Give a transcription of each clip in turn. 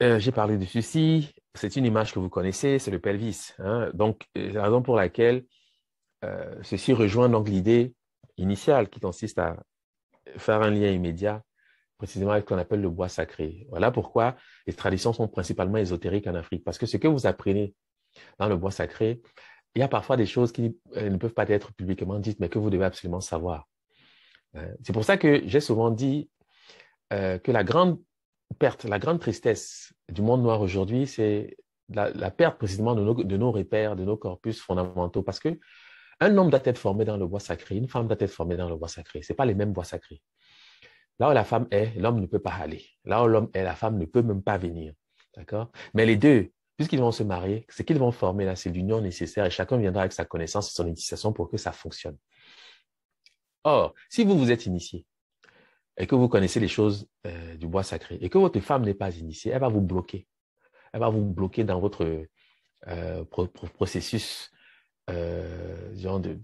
J'ai parlé de ceci. C'est une image que vous connaissez, c'est le pelvis, hein. Donc, c'est la raison pour laquelle ceci rejoint donc l'idée initiale qui consiste à faire un lien immédiat précisément avec ce qu'on appelle le bois sacré. Voilà pourquoi les traditions sont principalement ésotériques en Afrique. Parce que ce que vous apprenez dans le bois sacré, il y a parfois des choses qui ne peuvent pas être publiquement dites, mais que vous devez absolument savoir. C'est pour ça que j'ai souvent dit que la grande perte, la grande tristesse du monde noir aujourd'hui, c'est la perte précisément de nos repères, de nos corpus fondamentaux. Parce que un homme doit être formé dans le bois sacré, une femme doit être formée dans le bois sacré. Ce n'est pas les mêmes bois sacrés. Là où la femme est, l'homme ne peut pas aller. Là où l'homme est, la femme ne peut même pas venir. D'accord? Mais les deux, puisqu'ils vont se marier, ce qu'ils vont former là, c'est l'union nécessaire et chacun viendra avec sa connaissance et son initiation pour que ça fonctionne. Or, si vous vous êtes initié et que vous connaissez les choses du bois sacré et que votre femme n'est pas initiée, elle va vous bloquer. Elle va vous bloquer dans votre processus genre de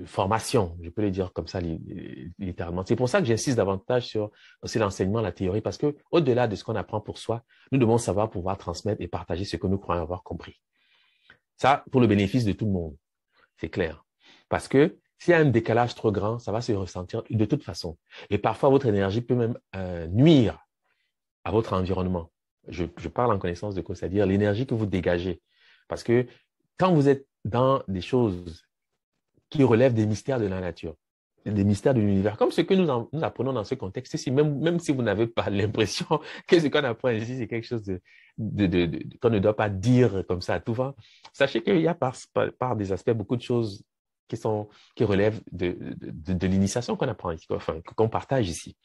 formation, je peux le dire comme ça littéralement. C'est pour ça que j'insiste davantage sur aussi l'enseignement, la théorie, parce que au-delà de ce qu'on apprend pour soi, nous devons savoir pouvoir transmettre et partager ce que nous croyons avoir compris. Ça, pour le bénéfice de tout le monde, c'est clair. Parce que s'il y a un décalage trop grand, ça va se ressentir de toute façon. Et parfois, votre énergie peut même nuire à votre environnement. Je parle en connaissance de cause, c'est-à-dire l'énergie que vous dégagez. Parce que quand vous êtes dans des choses qui relèvent des mystères de la nature, des mystères de l'univers, comme ce que nous apprenons dans ce contexte-ci, même si vous n'avez pas l'impression que ce qu'on apprend ici, c'est quelque chose qu'on ne doit pas dire comme ça à tout va. Sachez qu'il y a par des aspects beaucoup de choses qui relèvent de l'initiation qu'on apprend ici, enfin, qu'on partage ici.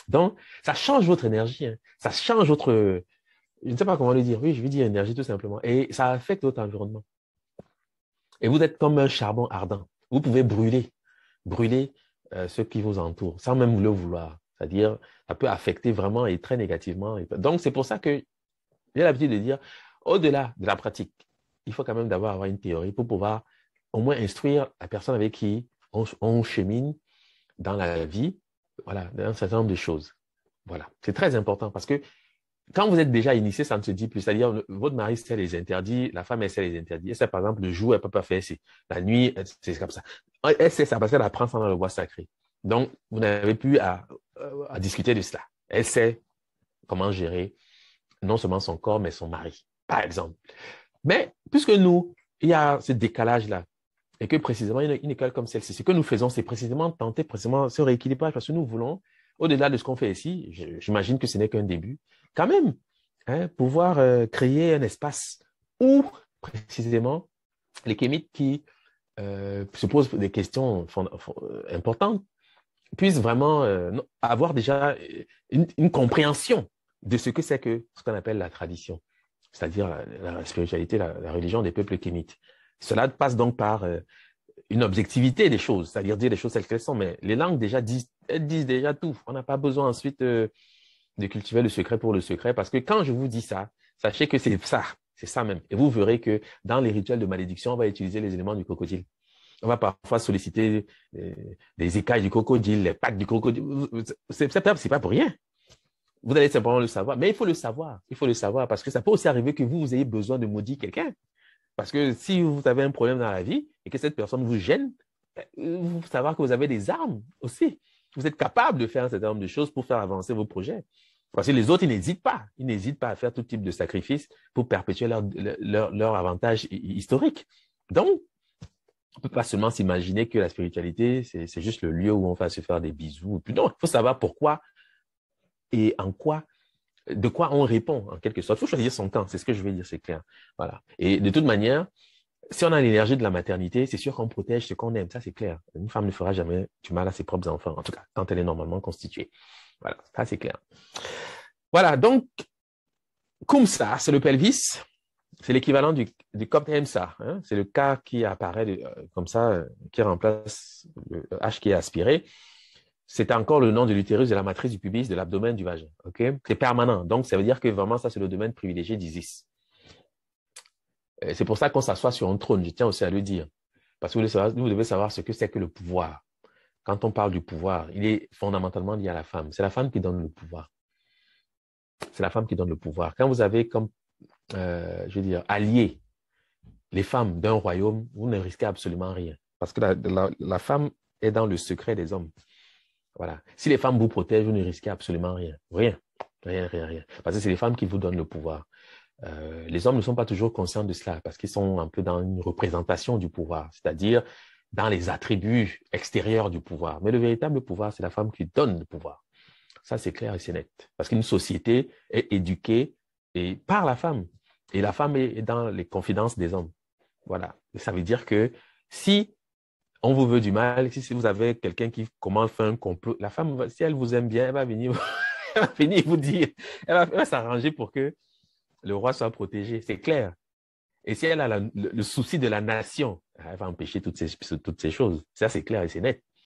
Donc, ça change votre énergie, hein. Ça change votre, je ne sais pas comment le dire, oui, je vais dire énergie tout simplement, et ça affecte votre environnement. Et vous êtes comme un charbon ardent. Vous pouvez brûler ceux qui vous entourent, sans même le vouloir. C'est-à-dire, ça peut affecter vraiment et très négativement. Donc, c'est pour ça que j'ai l'habitude de dire, au-delà de la pratique, il faut quand même d'abord avoir une théorie pour pouvoir au moins instruire la personne avec qui on chemine dans la vie, voilà, un certain nombre de choses. Voilà, c'est très important parce que quand vous êtes déjà initié, ça ne se dit plus. C'est-à-dire, votre mari sait les interdits, la femme, elle sait les interdits. Elle sait, par exemple, le jour, elle ne peut pas faire ci. La nuit, c'est comme ça. Elle sait ça parce qu'elle apprend ça dans le bois sacré. Donc, vous n'avez plus à discuter de cela. Elle sait comment gérer non seulement son corps, mais son mari, par exemple. Mais puisque nous, il y a ce décalage-là, et que précisément une école comme celle-ci, ce que nous faisons, c'est précisément tenter précisément ce rééquilibrage parce que nous voulons, au-delà de ce qu'on fait ici, j'imagine que ce n'est qu'un début, quand même, hein, pouvoir créer un espace où précisément les kémites qui se posent des questions importantes puissent vraiment avoir déjà une compréhension de ce que c'est que ce qu'on appelle la tradition, c'est-à-dire la spiritualité, la religion des peuples kémites. Cela passe donc par une objectivité des choses, c'est-à-dire dire les choses telles qu'elles sont, mais les langues déjà disent, elles disent déjà tout. On n'a pas besoin ensuite de cultiver le secret pour le secret, parce que quand je vous dis ça, sachez que c'est ça même. Et vous verrez que dans les rituels de malédiction, on va utiliser les éléments du crocodile. On va parfois solliciter les écailles du crocodile, les pattes du crocodile. C'est pas pour rien. Vous allez simplement le savoir, mais il faut le savoir. Il faut le savoir parce que ça peut aussi arriver que vous ayez besoin de maudire quelqu'un. Parce que si vous avez un problème dans la vie et que cette personne vous gêne, vous savoir que vous avez des armes aussi. Vous êtes capable de faire un certain nombre de choses pour faire avancer vos projets. Parce que les autres, ils n'hésitent pas. Ils n'hésitent pas à faire tout type de sacrifices pour perpétuer leur avantage historique. Donc, on ne peut pas seulement s'imaginer que la spiritualité, c'est juste le lieu où on va se faire des bisous. Non, il faut savoir pourquoi et en quoi de quoi on répond, en quelque sorte. Il faut choisir son camp, c'est ce que je vais dire, c'est clair. Voilà. Et de toute manière, si on a l'énergie de la maternité, c'est sûr qu'on protège ce qu'on aime, ça c'est clair. Une femme ne fera jamais du mal à ses propres enfants, en tout cas, quand elle est normalement constituée. Voilà, ça c'est clair. Voilà, donc, Kumsa, c'est le pelvis, c'est l'équivalent du Koptemsa, hein? C'est le K qui apparaît comme ça, qui remplace le H qui est aspiré. C'est encore le nom de l'utérus, de la matrice, du pubis, de l'abdomen, du vagin. Okay? C'est permanent. Donc, ça veut dire que vraiment, ça, c'est le domaine privilégié d'Isis. C'est pour ça qu'on s'assoit sur un trône, je tiens aussi à le dire. Parce que vous devez savoir ce que c'est que le pouvoir. Quand on parle du pouvoir, il est fondamentalement lié à la femme. C'est la femme qui donne le pouvoir. c'est la femme qui donne le pouvoir. Quand vous avez comme, je veux dire, allié les femmes d'un royaume, vous ne risquez absolument rien. Parce que la femme est dans le secret des hommes. Voilà. Si les femmes vous protègent, vous ne risquez absolument rien. Rien. Rien, rien, rien. Parce que c'est les femmes qui vous donnent le pouvoir. Les hommes ne sont pas toujours conscients de cela parce qu'ils sont un peu dans une représentation du pouvoir, c'est-à-dire dans les attributs extérieurs du pouvoir. Mais le véritable pouvoir, c'est la femme qui donne le pouvoir. Ça, c'est clair et c'est net. Parce qu'une société est éduquée et par la femme. Et la femme est dans les confidences des hommes. Voilà. Et ça veut dire que si on vous veut du mal, si vous avez quelqu'un qui commence à faire un complot, la femme, si elle vous aime bien, elle va venir, elle va venir vous dire, elle va s'arranger pour que le roi soit protégé. C'est clair. Et si elle a le souci de la nation, elle va empêcher toutes ces choses. Ça, c'est clair et c'est net.